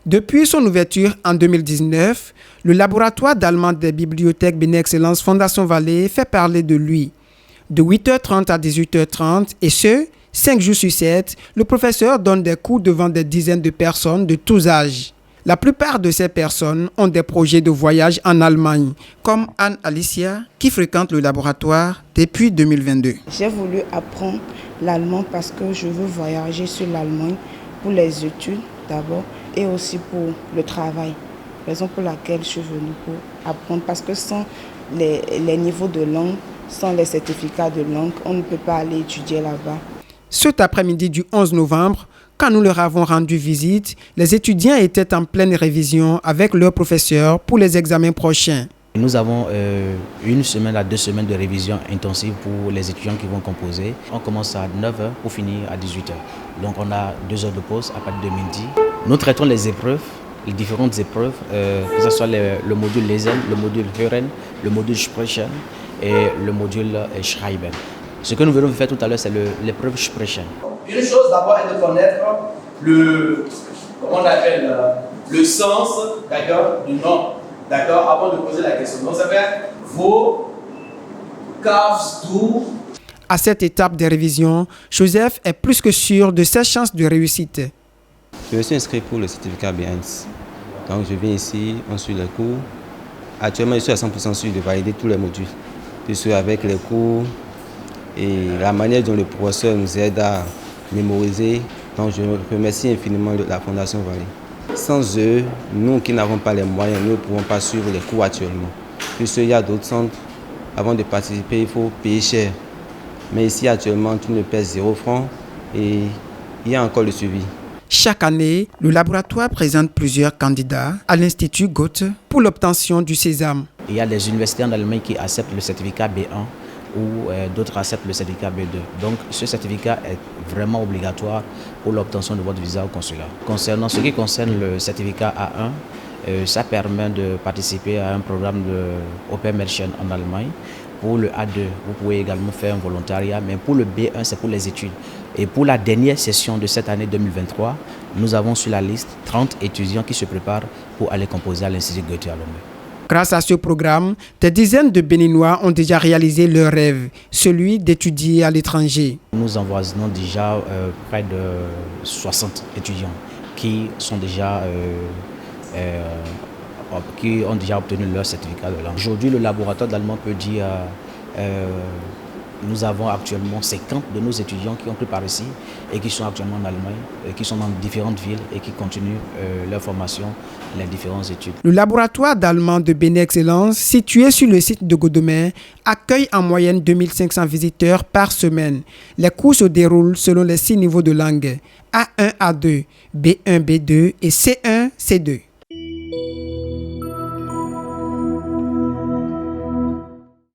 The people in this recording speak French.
Depuis son ouverture en 2019, le laboratoire d'allemand des bibliothèques Bénin Excellence Fondation Vallée fait parler de lui. De 8h30 à 18h30 et ce, 5 jours sur 7, le professeur donne des cours devant des dizaines de personnes de tous âges. La plupart de ces personnes ont des projets de voyage en Allemagne, comme Anne Alicia, qui fréquente le laboratoire depuis 2022. J'ai voulu apprendre l'allemand parce que je veux voyager sur l'Allemagne pour les études d'abord et aussi pour le travail. Raison pour laquelle je suis venue pour apprendre parce que sans les niveaux de langue, sans les certificats de langue, on ne peut pas aller étudier là-bas. Cet après-midi du 11 novembre, quand nous leur avons rendu visite, les étudiants étaient en pleine révision avec leurs professeurs pour les examens prochains. Nous avons 1 semaine à 2 semaines de révision intensive pour les étudiants qui vont composer. On commence à 9h pour finir à 18h. Donc on a 2 heures de pause à partir de midi. Nous traitons les épreuves, les différentes épreuves, que ce soit le module Lesen, le module Hören, le module Sprechen et le module Schreiben. Ce que nous venons de faire tout à l'heure, c'est l'épreuve Sprechen. Une chose d'abord est de connaître le sens, d'accord, du nom, d'accord, avant de poser la question. Donc ça fait wo kaufst du. À cette étape des révisions, Joseph est plus que sûr de ses chances de réussite. Je me suis inscrit pour le certificat B1. Donc je viens ici, on suit les cours. Actuellement, je suis à 100% sûr de valider tous les modules. Je suis avec les cours et la manière dont le professeur nous aide à mémoriser. Donc je remercie infiniment la Fondation Vallée. Sans eux, nous qui n'avons pas les moyens, nous ne pouvons pas suivre les cours actuellement. Puisqu'il y a d'autres centres, avant de participer, il faut payer cher. Mais ici actuellement, tu ne paies 0 francs et il y a encore le suivi. Chaque année, le laboratoire présente plusieurs candidats à l'Institut Goethe pour l'obtention du sésame. Il y a des universités en Allemagne qui acceptent le certificat B1 ou d'autres acceptent le certificat B2. Donc ce certificat est vraiment obligatoire pour l'obtention de votre visa au consulat. Concernant ce qui concerne le certificat A1, ça permet de participer à un programme de Open Merchant en Allemagne. Pour le A2, vous pouvez également faire un volontariat, mais pour le B1, c'est pour les études. Et pour la dernière session de cette année 2023, nous avons sur la liste 30 étudiants qui se préparent pour aller composer à l'Institut Goethe à Lomé. Grâce à ce programme, des dizaines de Béninois ont déjà réalisé leur rêve, celui d'étudier à l'étranger. Nous envoisinons déjà près de 60 étudiants qui ont déjà obtenu leur certificat de langue. Aujourd'hui, le laboratoire d'allemand peut dire nous avons actuellement 50 de nos étudiants qui ont pris par ici et qui sont actuellement en Allemagne, qui sont dans différentes villes et qui continuent leur formation, les différentes études. Le laboratoire d'allemand de Bénin Excellence, situé sur le site de Godomé, accueille en moyenne 2500 visiteurs par semaine. Les cours se déroulent selon les 6 niveaux de langue, A1, A2, B1, B2 et C1, C2.